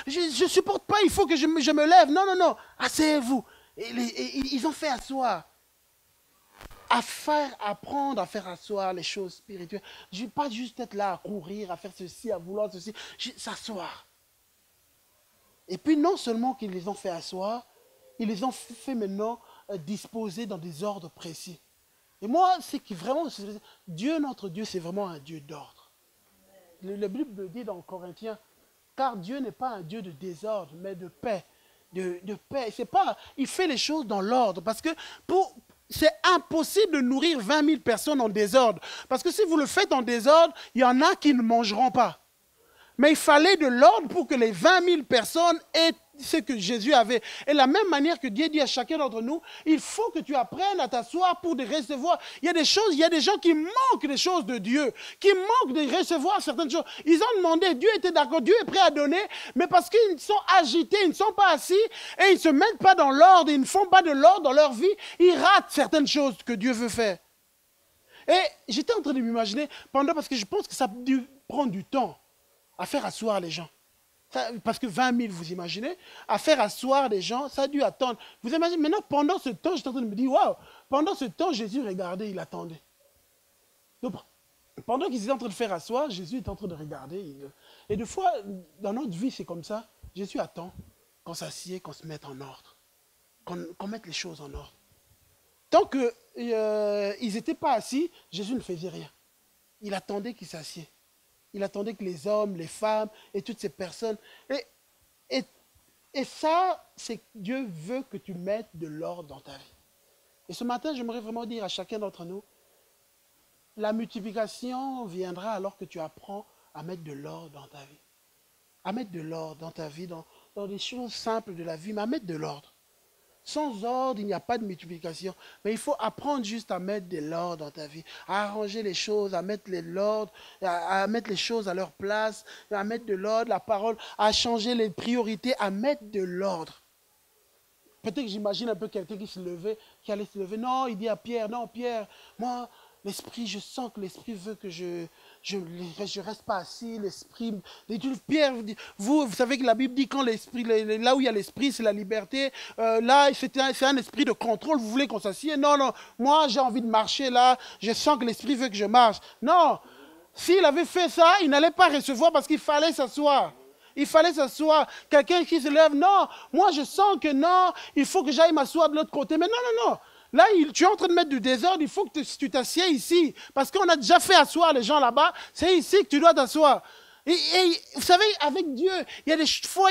je ne supporte pas, il faut que je me lève. Non, non, non, asseyez-vous. Et ils ont fait asseoir. Apprendre à faire asseoir les choses spirituelles. Je ne vais pas juste être là à courir, à faire ceci, à vouloir ceci. S'asseoir. Et puis non seulement qu'ils les ont fait asseoir, ils les ont fait maintenant disposer dans des ordres précis. Et moi, c'est que vraiment, Dieu, notre Dieu, c'est vraiment un Dieu d'ordre. La Bible dit dans Corinthiens, car Dieu n'est pas un Dieu de désordre, mais de paix. De paix. C'est pas, il fait les choses dans l'ordre. Parce que c'est impossible de nourrir 20 000 personnes en désordre. Parce que si vous le faites en désordre, il y en a qui ne mangeront pas. Mais il fallait de l'ordre pour que les 20 000 personnes aient ce que Jésus avait. Et de la même manière que Dieu dit à chacun d'entre nous, il faut que tu apprennes à t'asseoir pour de recevoir. Il y a des choses, il y a des gens qui manquent des choses de Dieu, qui manquent de recevoir certaines choses. Ils ont demandé, Dieu était d'accord, Dieu est prêt à donner, mais parce qu'ils sont agités, ils ne sont pas assis et ils ne se mettent pas dans l'ordre, ils ne font pas de l'ordre dans leur vie, ils ratent certaines choses que Dieu veut faire. Et j'étais en train de m'imaginer, parce que je pense que ça a dû prendre du temps à faire asseoir les gens. Parce que 20 000, vous imaginez, à faire asseoir les gens, ça a dû attendre. Vous imaginez, maintenant, pendant ce temps, j'étais en train de me dire, waouh, pendant ce temps, Jésus regardait, il attendait. Donc, pendant qu'ils étaient en train de faire asseoir, Jésus était en train de regarder. Et des fois, dans notre vie, c'est comme ça. Jésus attend qu'on s'assied, qu'on se mette en ordre, qu'on mette les choses en ordre. Tant qu'ils n'étaient pas assis, Jésus ne faisait rien. Il attendait qu'ils s'assiedent. Il attendait que les hommes, les femmes et toutes ces personnes... Et ça, c'est que Dieu veut que tu mettes de l'ordre dans ta vie. Et ce matin, j'aimerais vraiment dire à chacun d'entre nous, la multiplication viendra alors que tu apprends à mettre de l'ordre dans ta vie. À mettre de l'ordre dans ta vie, dans les choses simples de la vie, mais à mettre de l'ordre. Sans ordre, il n'y a pas de multiplication. Mais il faut apprendre juste à mettre de l'ordre dans ta vie, à arranger les choses, à mettre l'ordre, à mettre les choses à leur place, à mettre de l'ordre, la parole, à changer les priorités, à mettre de l'ordre. peut-être que j'imagine un peu quelqu'un qui allait se lever. Non, il dit à Pierre, non Pierre, moi, l'esprit, je sens que l'esprit veut que je reste pas assis, l'esprit... Pierre, vous savez que la Bible dit quand l'esprit, là où il y a l'esprit, c'est la liberté. Là, c'est un esprit de contrôle, vous voulez qu'on s'assied? Non, non, moi j'ai envie de marcher là, je sens que l'esprit veut que je marche. Non, s'il avait fait ça, il n'allait pas recevoir parce qu'il fallait s'asseoir. Il fallait s'asseoir. Quelqu'un qui se lève, non, moi je sens que non, il faut que j'aille m'asseoir de l'autre côté. Mais non, non, non. Là, tu es en train de mettre du désordre, il faut que tu t'assieds ici. Parce qu'on a déjà fait asseoir les gens là-bas, c'est ici que tu dois t'asseoir. Et vous savez, avec Dieu, il y a des fois,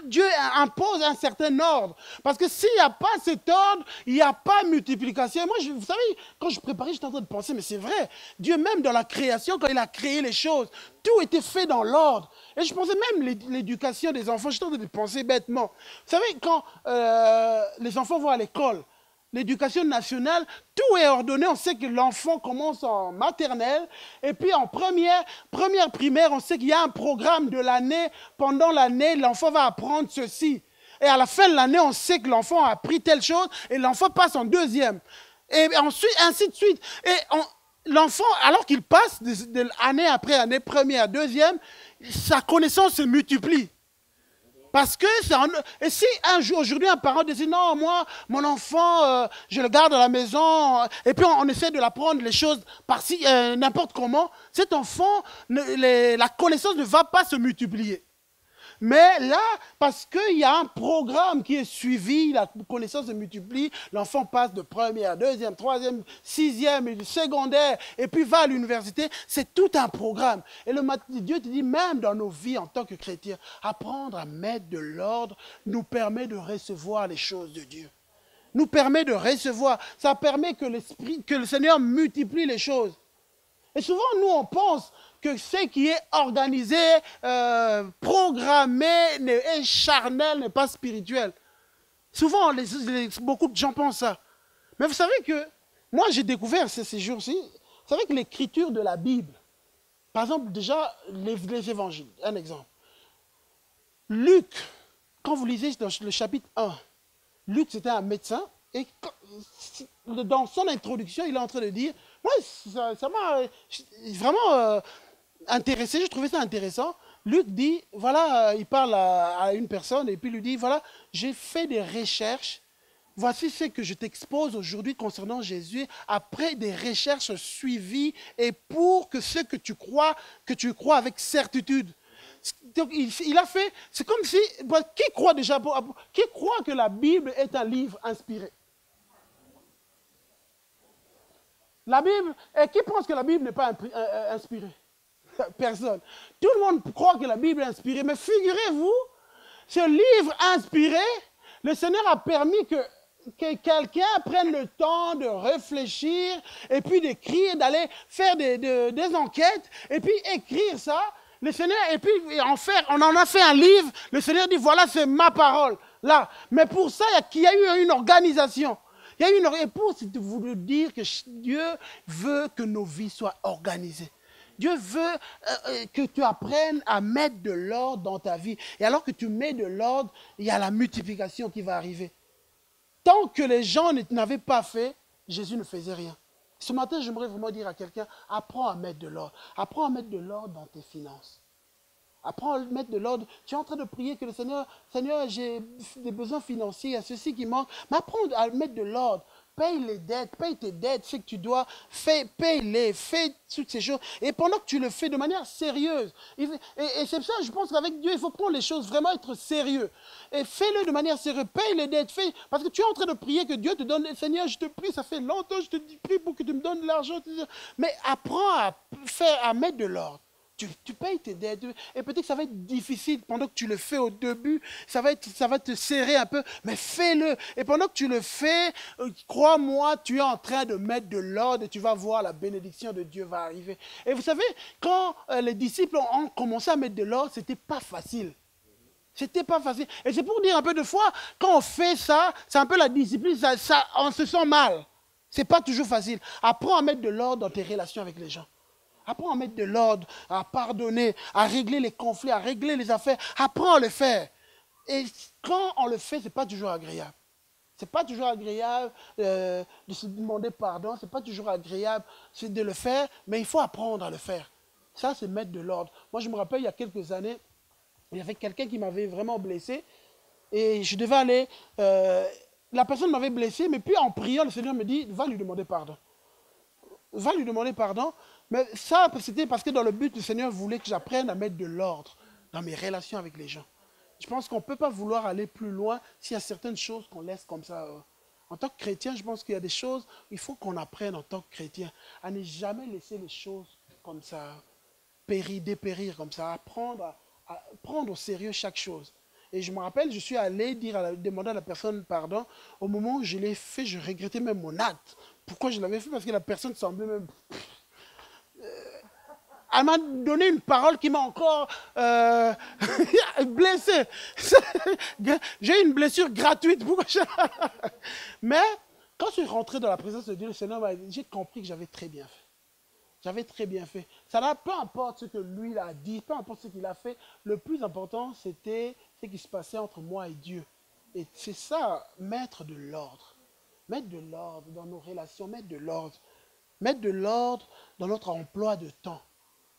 Dieu impose un certain ordre. Parce que s'il n'y a pas cet ordre, il n'y a pas de multiplication. Et moi, vous savez, quand je préparais, j'étais en train de penser, mais c'est vrai, Dieu même dans la création, quand il a créé les choses, tout était fait dans l'ordre. Et je pensais même l'éducation des enfants, j'étais en train de penser bêtement. Vous savez, quand les enfants vont à l'école, l'éducation nationale, tout est ordonné. On sait que l'enfant commence en maternelle. Et puis en première primaire, on sait qu'il y a un programme de l'année. Pendant l'année, l'enfant va apprendre ceci. Et à la fin de l'année, on sait que l'enfant a appris telle chose. Et l'enfant passe en deuxième. Et ensuite, ainsi de suite. Et l'enfant, alors qu'il passe année après année, première, deuxième, sa connaissance se multiplie. Parce que, et si un jour, aujourd'hui, un parent décide, non, moi, mon enfant, je le garde à la maison, et puis on essaie de l'apprendre les choses par-ci, n'importe comment, cet enfant, la connaissance ne va pas se multiplier. Mais là, parce qu'il y a un programme qui est suivi, la connaissance se multiplie, l'enfant passe de première, deuxième, troisième, sixième, secondaire, et puis va à l'université, c'est tout un programme. Et Dieu te dit, même dans nos vies en tant que chrétiens, apprendre à mettre de l'ordre nous permet de recevoir les choses de Dieu. Nous permet de recevoir, ça permet que le Seigneur multiplie les choses. Et souvent, nous, on pense que ce qui est organisé, programmé, est charnel, n'est pas spirituel. Souvent, beaucoup de gens pensent ça. Mais vous savez que, moi j'ai découvert ces jours-ci, vous savez que l'écriture de la Bible, par exemple déjà les évangiles, un exemple. Luc, quand vous lisez dans le chapitre 1, Luc c'était un médecin, et dans son introduction, il est en train de dire, moi ça m'a vraiment... intéressé, je trouvais ça intéressant. Luc dit, voilà, il parle à une personne et puis lui dit, voilà, j'ai fait des recherches. Voici ce que je t'expose aujourd'hui concernant Jésus, après des recherches suivies et pour que ce que tu crois avec certitude. Donc, il a fait, c'est comme si, qui croit déjà, qui croit que la Bible est un livre inspiré? La Bible, et qui pense que la Bible n'est pas inspirée? Personne. Tout le monde croit que la Bible est inspirée, mais figurez-vous, ce livre inspiré, le Seigneur a permis que quelqu'un prenne le temps de réfléchir et puis d'écrire, d'aller faire des enquêtes et puis écrire ça. Le Seigneur, et puis on en a fait un livre. Le Seigneur dit, voilà, c'est ma parole. Là. Mais pour ça, il y a eu une organisation. Il y a eu une réponse, c'est de vous dire que Dieu veut que nos vies soient organisées. Dieu veut que tu apprennes à mettre de l'ordre dans ta vie. Et alors que tu mets de l'ordre, il y a la multiplication qui va arriver. Tant que les gens n'avaient pas fait, Jésus ne faisait rien. Ce matin, j'aimerais vraiment dire à quelqu'un, apprends à mettre de l'ordre. Apprends à mettre de l'ordre dans tes finances. Apprends à mettre de l'ordre. Tu es en train de prier que le Seigneur, j'ai des besoins financiers, il y a ceci qui manque. Mais apprends à mettre de l'ordre. Paye les dettes, paye tes dettes, fais que tu dois, paye-les, fais toutes ces choses. Et pendant que tu le fais de manière sérieuse, et c'est pour ça que je pense qu'avec Dieu, il faut prendre les choses, vraiment être sérieux. Et fais-le de manière sérieuse, paye les dettes, parce que tu es en train de prier que Dieu te donne, Seigneur, je te prie, ça fait longtemps, je te prie pour que tu me donnes de l'argent. Mais apprends à mettre de l'ordre. Tu payes tes dettes. Et peut-être que ça va être difficile pendant que tu le fais au début. Ça va te serrer un peu. Mais fais-le. Et pendant que tu le fais, crois-moi, tu es en train de mettre de l'ordre et tu vas voir la bénédiction de Dieu va arriver. Et vous savez, quand les disciples ont commencé à mettre de l'ordre, ce n'était pas facile. C'était pas facile. Et c'est pour dire un peu de fois, quand on fait ça, c'est un peu la discipline, on se sent mal. Ce n'est pas toujours facile. Apprends à mettre de l'ordre dans tes relations avec les gens. Apprends à mettre de l'ordre, à pardonner, à régler les conflits, à régler les affaires. Apprends à le faire. Et quand on le fait, ce n'est pas toujours agréable. Ce n'est pas toujours agréable de se demander pardon, ce n'est pas toujours agréable de le faire, mais il faut apprendre à le faire. Ça, c'est mettre de l'ordre. Moi, je me rappelle, il y a quelques années, il y avait quelqu'un qui m'avait vraiment blessé et je devais aller... la personne m'avait blessé, mais puis en priant, le Seigneur me dit, va lui demander pardon. Va lui demander pardon. Mais ça, c'était parce que dans le but, le Seigneur voulait que j'apprenne à mettre de l'ordre dans mes relations avec les gens. Je pense qu'on ne peut pas vouloir aller plus loin s'il y a certaines choses qu'on laisse comme ça. En tant que chrétien, je pense qu'il y a des choses, il faut qu'on apprenne en tant que chrétien à ne jamais laisser les choses comme ça dépérir comme ça, apprendre à prendre au sérieux chaque chose. Et je me rappelle, je suis allé demander à la personne pardon. Au moment où je l'ai fait, je regrettais même mon acte. Pourquoi je l'avais fait? Parce que la personne semblait même... Elle m'a donné une parole qui m'a encore blessé. J'ai une blessure gratuite. Mais quand je suis rentré dans la présence de Dieu, le Seigneur m'a dit, j'ai compris que j'avais très bien fait. J'avais très bien fait. Ça n'a peu importe ce que lui a dit, peu importe ce qu'il a fait. Le plus important, c'était ce qui se passait entre moi et Dieu. Et c'est ça, mettre de l'ordre. Mettre de l'ordre dans nos relations, mettre de l'ordre. Mettre de l'ordre dans notre emploi de temps.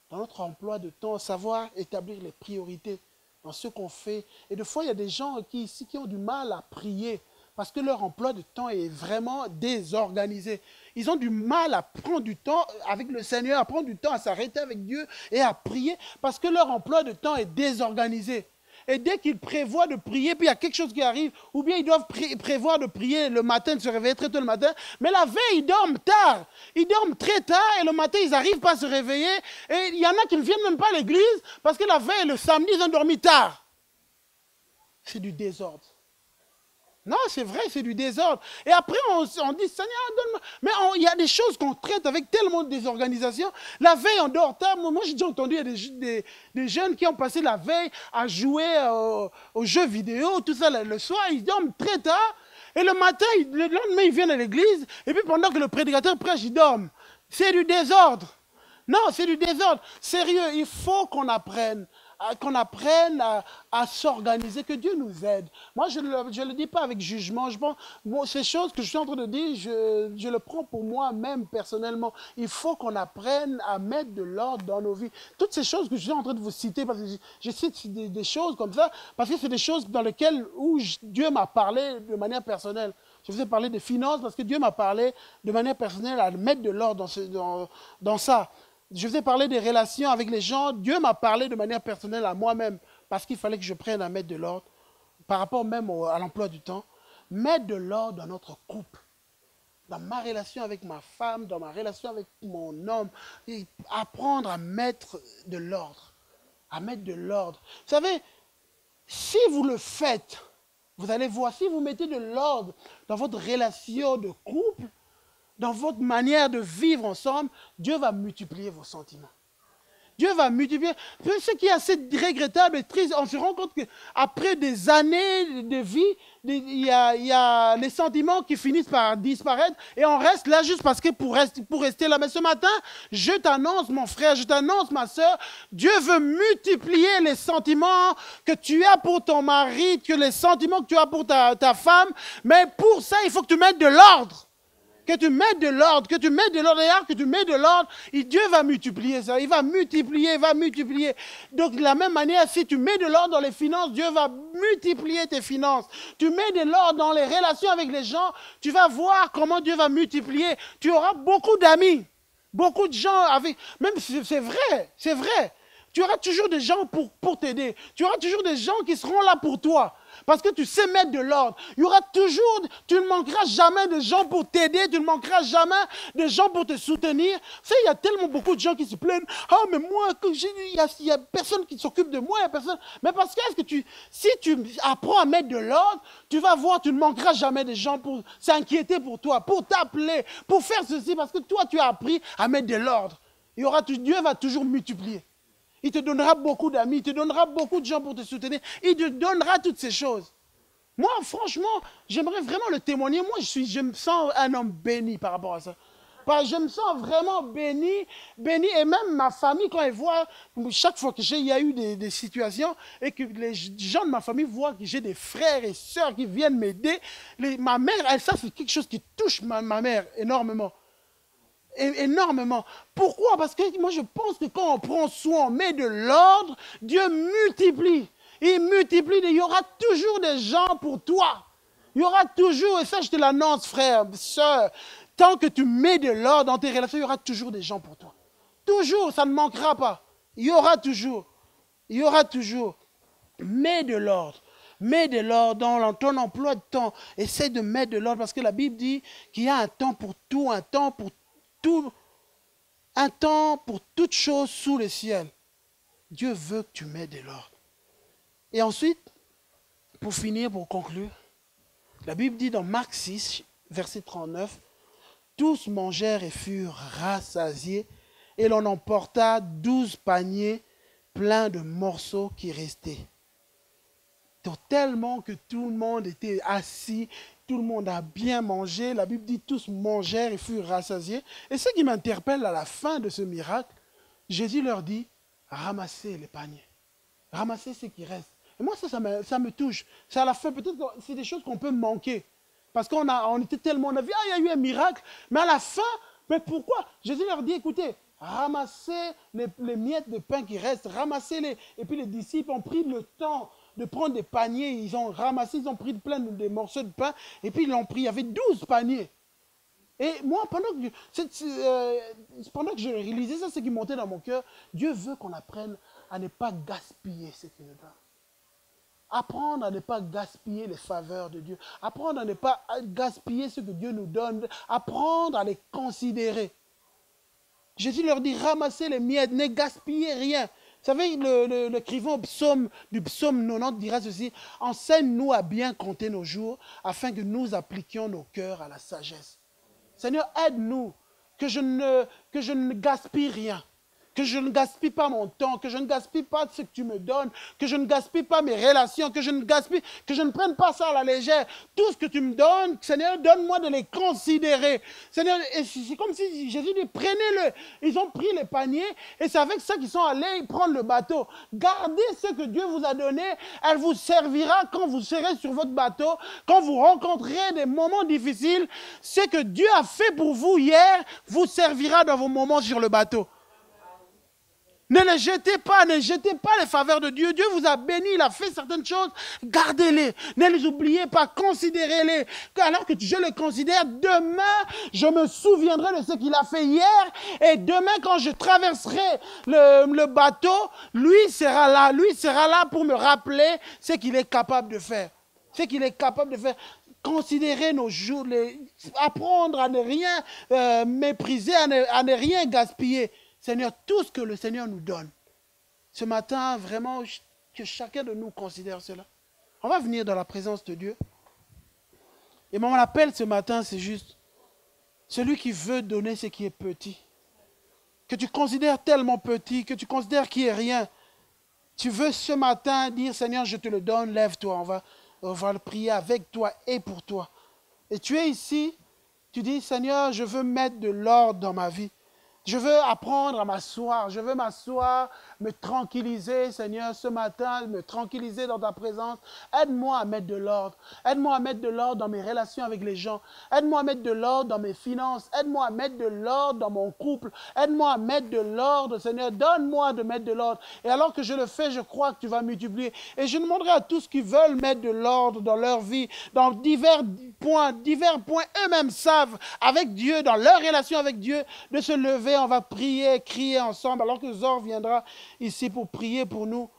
Dans notre emploi de temps, savoir établir les priorités dans ce qu'on fait. Et des fois, il y a des gens ici qui ont du mal à prier parce que leur emploi de temps est vraiment désorganisé. Ils ont du mal à prendre du temps avec le Seigneur, à prendre du temps à s'arrêter avec Dieu et à prier parce que leur emploi de temps est désorganisé. Et dès qu'ils prévoient de prier, puis il y a quelque chose qui arrive, ou bien ils doivent prévoir de prier le matin, de se réveiller très tôt le matin, mais la veille, ils dorment tard. Ils dorment très tard et le matin, ils n'arrivent pas à se réveiller. Et il y en a qui ne viennent même pas à l'église parce que la veille, le samedi, ils ont dormi tard. C'est du désordre. Non, c'est vrai, c'est du désordre. Et après, on dit, Seigneur, donne-moi. Mais il y a des choses qu'on traite avec tellement de désorganisation. La veille, on dort tard. Moi, j'ai déjà entendu, il y a des jeunes qui ont passé la veille à jouer aux jeux vidéo, tout ça le soir. Ils dorment très tard. Et le matin, le lendemain, ils viennent à l'église. Et puis pendant que le prédicateur prêche, ils dorment. C'est du désordre. Non, c'est du désordre. Sérieux, il faut qu'on apprenne à s'organiser, que Dieu nous aide. Moi, je ne le dis pas avec jugement. Je pense, ces choses que je suis en train de dire, je le prends pour moi-même personnellement. Il faut qu'on apprenne à mettre de l'ordre dans nos vies. Toutes ces choses que je suis en train de vous citer, parce que je cite des choses comme ça, parce que c'est des choses dans lesquelles Dieu m'a parlé de manière personnelle. Je vous ai parlé des finances parce que Dieu m'a parlé de manière personnelle à mettre de l'ordre dans ça. Je vous ai parlé des relations avec les gens. Dieu m'a parlé de manière personnelle à moi-même parce qu'il fallait que je prenne à mettre de l'ordre par rapport même à l'emploi du temps. Mettre de l'ordre dans notre couple, dans ma relation avec ma femme, dans ma relation avec mon homme. Et apprendre à mettre de l'ordre. À mettre de l'ordre. Vous savez, si vous le faites, vous allez voir, si vous mettez de l'ordre dans votre relation de couple, dans votre manière de vivre ensemble, Dieu va multiplier vos sentiments. Dieu va multiplier. Ce qui est assez regrettable et triste, on se rend compte qu'après des années de vie, il y a les sentiments qui finissent par disparaître et on reste là juste parce que pour rester là. Mais ce matin, je t'annonce, mon frère, je t'annonce, ma soeur, Dieu veut multiplier les sentiments que tu as pour ton mari, que les sentiments que tu as pour ta femme. Mais pour ça, il faut que tu mettes de l'ordre. Que tu mettes de l'ordre, que tu mettes de l'ordre, que tu mets de l'ordre, et Dieu va multiplier ça, il va multiplier, il va multiplier. Donc de la même manière, si tu mets de l'ordre dans les finances, Dieu va multiplier tes finances. Tu mets de l'ordre dans les relations avec les gens, tu vas voir comment Dieu va multiplier. Tu auras beaucoup d'amis, beaucoup de gens avec... Même c'est vrai, c'est vrai. Tu auras toujours des gens pour t'aider. Tu auras toujours des gens qui seront là pour toi. Parce que tu sais mettre de l'ordre. Il y aura toujours, tu ne manqueras jamais de gens pour t'aider, tu ne manqueras jamais de gens pour te soutenir. Tu sais, il y a tellement beaucoup de gens qui se plaignent. Ah, mais moi, il n'y a personne qui s'occupe de moi, il y a personne. Mais parce que, si tu apprends à mettre de l'ordre, tu vas voir, tu ne manqueras jamais de gens pour s'inquiéter pour toi, pour t'appeler, pour faire ceci, parce que toi, tu as appris à mettre de l'ordre. Dieu va toujours multiplier. Il te donnera beaucoup d'amis, il te donnera beaucoup de gens pour te soutenir. Il te donnera toutes ces choses. Moi, franchement, j'aimerais vraiment le témoigner. Moi, je me sens un homme béni par rapport à ça. Je me sens vraiment béni, béni. Et même ma famille, quand elle voit, chaque fois qu'il y a eu des situations et que les gens de ma famille voient que j'ai des frères et sœurs qui viennent m'aider, ma mère, ça c'est quelque chose qui touche ma mère énormément. Énormément. Pourquoi? Parce que moi je pense que quand on prend soin, on met de l'ordre, Dieu multiplie. Il multiplie, il y aura toujours des gens pour toi. Il y aura toujours, et ça je te l'annonce frère, sœur, tant que tu mets de l'ordre dans tes relations, il y aura toujours des gens pour toi. Toujours, ça ne manquera pas. Il y aura toujours. Il y aura toujours. Mets de l'ordre. Mets de l'ordre dans ton emploi de temps. Essaie de mettre de l'ordre parce que la Bible dit qu'il y a un temps pour tout, un temps pour toute chose sous le ciel. Dieu veut que tu mettes de l'ordre. Et ensuite, pour finir, pour conclure, la Bible dit dans Marc 6, verset 39, « Tous mangèrent et furent rassasiés, et l'on emporta 12 paniers pleins de morceaux qui restaient. » Tellement que tout le monde était assis, tout le monde a bien mangé. La Bible dit tous mangèrent et furent rassasiés. Et ce qui m'interpelle à la fin de ce miracle, Jésus leur dit, ramassez les paniers. Ramassez ce qui reste. Et moi, ça me touche. C'est à la fin, peut-être que c'est des choses qu'on peut manquer. Parce on était tellement, on a vu, il y a eu un miracle. Mais à la fin, mais pourquoi? Jésus leur dit, écoutez, ramassez les miettes de pain qui restent, ramassez-les. Et puis les disciples ont pris le temps de prendre des paniers, ils ont ramassé, ils ont pris plein de morceaux de pain, et puis ils l'ont pris, il y avait 12 paniers. Et moi, pendant que je réalisais ça, ce qui montait dans mon cœur, Dieu veut qu'on apprenne à ne pas gaspiller ce qu'il nous donne. Apprendre à ne pas gaspiller les faveurs de Dieu. Apprendre à ne pas gaspiller ce que Dieu nous donne. Apprendre à les considérer. Jésus leur dit, ramassez les miettes, ne gaspillez rien. Vous savez, l'écrivain du psaume 90 dira ceci, « Enseigne-nous à bien compter nos jours, afin que nous appliquions nos cœurs à la sagesse. » Seigneur, aide-nous, que je ne gaspille rien, que je ne gaspille pas mon temps, que je ne gaspille pas ce que tu me donnes, que je ne gaspille pas mes relations, que je ne prenne pas ça à la légère. Tout ce que tu me donnes, Seigneur, donne-moi de les considérer. Seigneur, c'est comme si Jésus dit, prenez-le. Ils ont pris les paniers et c'est avec ça qu'ils sont allés prendre le bateau. Gardez ce que Dieu vous a donné. Elle vous servira quand vous serez sur votre bateau, quand vous rencontrerez des moments difficiles. Ce que Dieu a fait pour vous hier vous servira dans vos moments sur le bateau. Ne les jetez pas les faveurs de Dieu. Dieu vous a béni, il a fait certaines choses. Gardez-les, ne les oubliez pas, considérez-les. Alors que je les considère, demain, je me souviendrai de ce qu'il a fait hier. Et demain, quand je traverserai le bateau, lui sera là pour me rappeler ce qu'il est capable de faire. Ce qu'il est capable de faire. Considérer nos jours, apprendre à ne rien mépriser, à ne rien gaspiller. Seigneur, tout ce que le Seigneur nous donne, ce matin, vraiment, que chacun de nous considère cela. On va venir dans la présence de Dieu. Et mon appel ce matin, c'est juste celui qui veut donner ce qui est petit, que tu considères tellement petit, que tu considères qu'il n'est rien. Tu veux ce matin dire, Seigneur, je te le donne, lève-toi, on va le prier avec toi et pour toi. Et tu es ici, tu dis, Seigneur, je veux mettre de l'ordre dans ma vie. Je veux apprendre à m'asseoir. Je veux m'asseoir, me tranquilliser, Seigneur, ce matin, me tranquilliser dans ta présence. Aide-moi à mettre de l'ordre. Aide-moi à mettre de l'ordre dans mes relations avec les gens. Aide-moi à mettre de l'ordre dans mes finances. Aide-moi à mettre de l'ordre dans mon couple. Aide-moi à mettre de l'ordre, Seigneur. Donne-moi de mettre de l'ordre. Et alors que je le fais, je crois que tu vas multiplier. Et je demanderai à tous qui veulent mettre de l'ordre dans leur vie, dans divers points, eux-mêmes savent avec Dieu, dans leur relation avec Dieu, de se lever. On va prier, crier ensemble, alors que Zor viendra ici pour prier pour nous.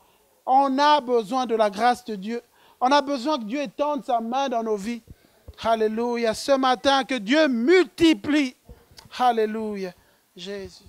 On a besoin de la grâce de Dieu. On a besoin que Dieu étende sa main dans nos vies. Alléluia. Ce matin, que Dieu multiplie. Alléluia. Jésus.